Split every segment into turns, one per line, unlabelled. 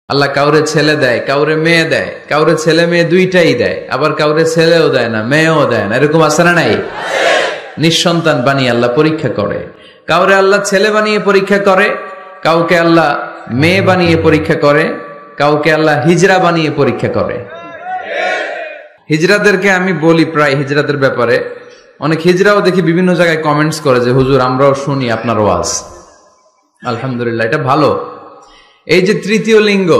আল্লাহ কাউরে ছেলে দেয়, কাউরে মেয়ে দেয়, কাউরে ছেলে মেয়ে দুইটাই দেয়, আবার কাউরে ছেলেও দেয় না, মেয়েও দেয় না। এরকম আছে না নাই? নিঃসন্তান বানিয়ে আল্লাহ পরীক্ষা করে। কাউরে আল্লাহ ছেলে বানিয়ে পরীক্ষা করে, কাউকে আল্লাহ মেয়ে বানিয়ে পরীক্ষা করে, কাউকে আল্লাহ হিজরা বানিয়ে পরীক্ষা করে। হিজরাদেরকে আমি বলি প্রায় হিজরাদের ব্যাপারে, অনেক হিজরাও দেখি বিভিন্ন জায়গায় কমেন্টস করে যে হুজুর আমরাও শুনি আপনার ওয়াজ। আলহামদুলিল্লাহ, এটা ভালো। এই যে তৃতীয় লিঙ্গ,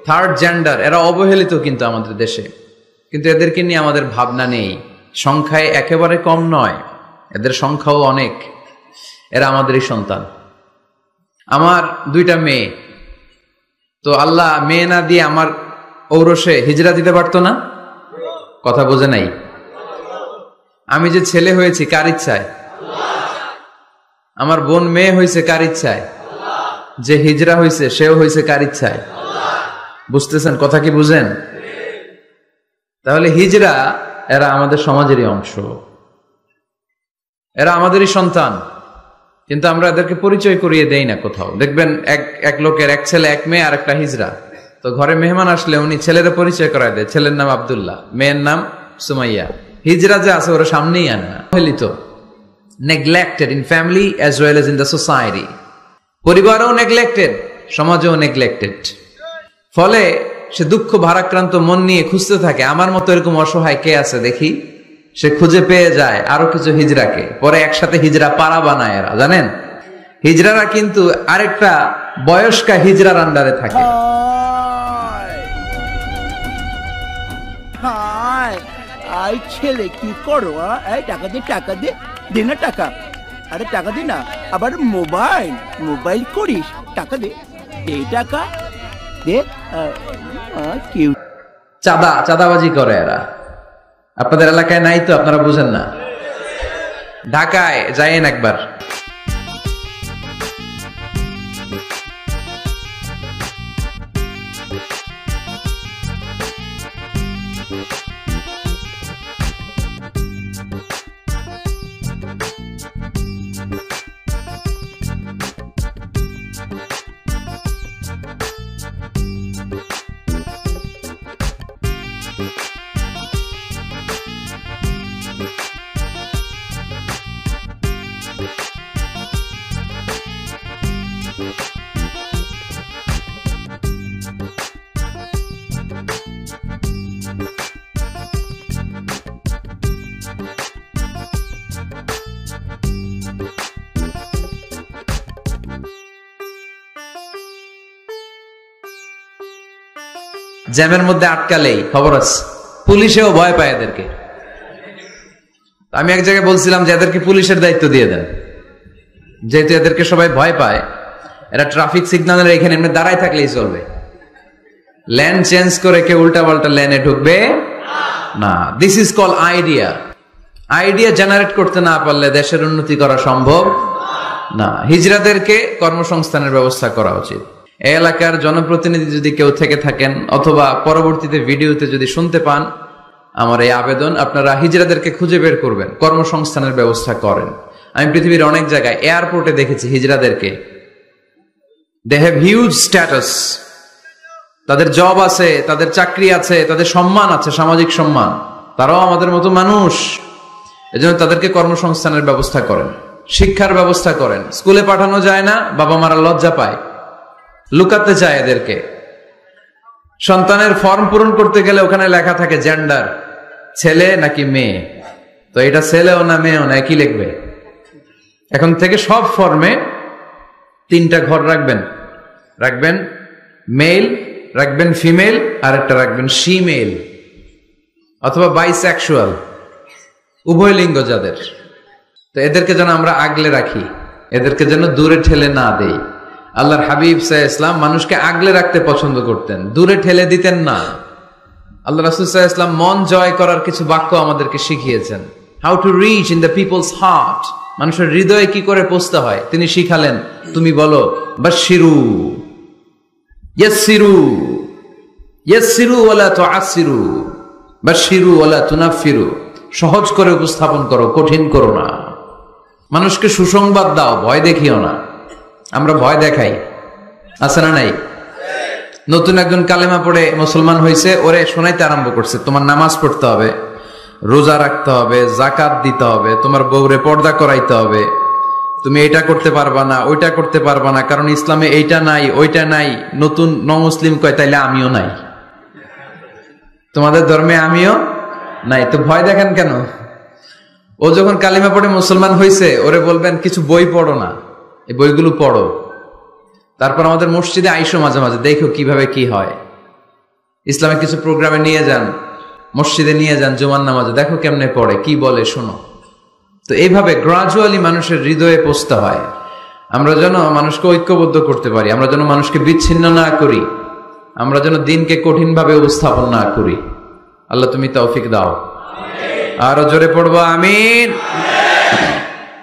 থার্ড জেন্ডার, এরা অবহেলিত কিন্তু আমাদের দেশে, কিন্তু এদেরকে নিয়ে আমাদের ভাবনা নেই। সংখ্যায় একেবারে কম নয়, এদের সংখ্যাও অনেক। এরা আমাদেরই সন্তান। আমার দুইটা মেয়ে, তো আল্লাহ মেয়ে না দিয়ে আমার ঔরসে হিজরা দিতে পারতো না? কথা বোঝে নাই? আমি যে ছেলে হয়েছি কার ইচ্ছায়? আমার বোন মেয়ে হয়েছে কার ইচ্ছায়? যে হিজরা হয়েছে সেও হয়েছে কার ইচ্ছায়? বুঝতেছেন কথা কি? বুঝেন? তাহলে হিজরা এরা আমাদের সমাজেরই অংশ, এরা আমাদেরই সন্তান, কিন্তু আমরা এদেরকে পরিচয় করিয়ে দেই না কোথাও। দেখবেন এক লোকের এক ছেলে এক মেয়ে আর একটা হিজরা, তো ঘরে মেহমান আসলে উনি ছেলেরা পরিচয় করায় দেয়, ছেলের নাম আব্দুল্লাহ, মেয়ের নাম সুমাইয়া। হিজরা যে আছে ওরা সামনেই আনে না। অবহেলিত, neglected in family as well as in the society. পরিবারও নেগলেক্টেড, সমাজও নেগলেক্টেড। ফলে সে দুঃখ ভারাক্রান্ত মন নিয়ে খুঁজতে থাকে, আমার মতো এরকম অসহায় কে আছে দেখি। সে খুঁজে পেয়ে যায় আরো কিছু হিজরাকে, পরে একসাথে হিজরা পাড়া বানায় এরা। জানেন, হিজরারা কিন্তু আরেকটা বয়স্কা হিজরার আন্ডারে থাকে।
আই ছেলে কি করো? এই টাকা দে, টাকা দে, দে না টাকা। আরে টাকা দে না, আবার মোবাইল করিস, টাকা দে, দে টাকা দে।
চাঁদাবাজি করে এরা। আপনাদের এলাকায় নাই তো, আপনারা বুঝেন না। ঢাকায় যাইয়েন একবার, জ্যামের মধ্যে আটকালেই খবর আছে, পুলিশেও ভয় পায় এদেরকে। আমি এক জায়গায় বলছিলাম যে এদেরকে পুলিশের দায়িত্ব দিয়ে দেন, যেহেতু এদেরকে সবাই ভয় পায়। এরা ট্রাফিক সিগন্যালের এখানে এমনি দাঁড়ায় থাকলেই চলবে, লেন চেঞ্জ করে কেউ উল্টা পাল্টা লেনে ঢুকবে না। This is call idea. Idea generate করতে না পারলে দেশের উন্নতি করা সম্ভব না। হিজড়াদেরকে কর্মসংস্থানের ব্যবস্থা করা উচিত। এই এলাকার জনপ্রতিনিধি যদি কেউ থেকে থাকেন, অথবা পরবর্তীতে ভিডিওতে যদি শুনতে পান, আমার এই আবেদন, আপনারা হিজড়াদেরকে খুঁজে বের করবেন, কর্মসংস্থানের ব্যবস্থা করেন। আমি পৃথিবীর অনেক জায়গায় এয়ারপোর্টে দেখেছি হিজড়াদেরকে, দে হ্যাভ হিউজ স্ট্যাটাস, তাদের জব আছে, তাদের চাকরি আছে, তাদের সম্মান আছে, সামাজিক সম্মান। তারাও আমাদের মতো মানুষ, এজন্য তাদেরকে কর্মসংস্থানের ব্যবস্থা করেন, শিক্ষার ব্যবস্থা করেন। স্কুলে পাঠানো যায় না, বাবা মারা লজ্জা পায়, লুকাতে চায় এদেরকে। সন্তানের ফর্ম পূরণ করতে গেলে ওখানে লেখা থাকে জেন্ডার, ছেলে নাকি মেয়ে। তো এটা ছেলেও না মেয়েও না, কি লিখবে? এখন থেকে সব ফর্মে 3টা ঘর রাখবেন মেল, রাখবেন ফিমেল, আর একটা রাখবেন শিমেল অথবা বাইসেক্সুয়াল, উভয় লিঙ্গ যাদের। তো এদেরকে যেন আমরা আগলে রাখি, এদেরকে যেন দূরে ঠেলে না দেই। আল্লাহর হাবিব সাল্লাল্লাহু আলাইহি ওয়াসাল্লাম মানুষকে আগলে রাখতে পছন্দ করতেন, দূরে ঠেলে দিতেন না। আল্লাহ রাসূল সাল্লাল্লাহু আলাইহি ওয়াসাল্লাম মন জয় করার কিছু বাক্য আমাদেরকে শিখিয়েছেন, how to reach in the people's heart, মানুষের হৃদয়ে কি করে পৌঁছতে হয় তিনি শিখালেন। তুমি বলো বাশশিরু, ইয়াসসিরু, ইয়াসসিরু ওয়ালা তুআসসিরু, বাশশিরু ওয়ালা তুনাফফিরু, সহজ করে উপস্থাপন করো, কঠিন করো না। মানুষকে সুসংবাদ দাও, ভয় দেখিও না। আমরা ভয় দেখাই, আছে না নাই? নতুন একজন কালেমা পড়ে মুসলমান হয়েছে, ওরে শোনাইতে আরম্ভ করছে তোমার নামাজ পড়তে হবে, রোজা রাখতে হবে, জাকাত দিতে হবে, তোমার বউরে পর্দা করাইতে হবে, তুমি এটা করতে পারবা না, ওইটা করতে পারবা না, কারণ ইসলামে এইটা নাই ওইটা নাই। নতুন মুসলিম কয় তাইলে আমিও নাই, তোমাদের ধর্মে আমিও নাই, তো ভয় দেখেন কেন? ও যখন কালিমা পড়ে মুসলমান হয়েছে, ওরে বলবেন কিছু বই পড়ো না, এই বইগুলো পড়ো, তারপর আমাদের মসজিদে আইসো মাঝে মাঝে, দেখো কিভাবে কি হয়। ইসলামের কিছু প্রোগ্রামে নিয়ে যান, মসজিদে নিয়ে যান, জুমার নামাজে, দেখো কেমনে পড়ে, কি বলে শোনো। তো এইভাবে গ্রাজুয়ালি মানুষের হৃদয়ে পৌঁছতে হয়। আমরা যেন মানুষকে ঐক্যবদ্ধ করতে পারি, আমরা যেন মানুষকে বিচ্ছিন্ন না করি, আমরা যেন দিনকে কঠিনভাবে উপস্থাপন না করি। আল্লাহ তুমি তৌফিক দাও। আরো জোরে পড়বো আমিন।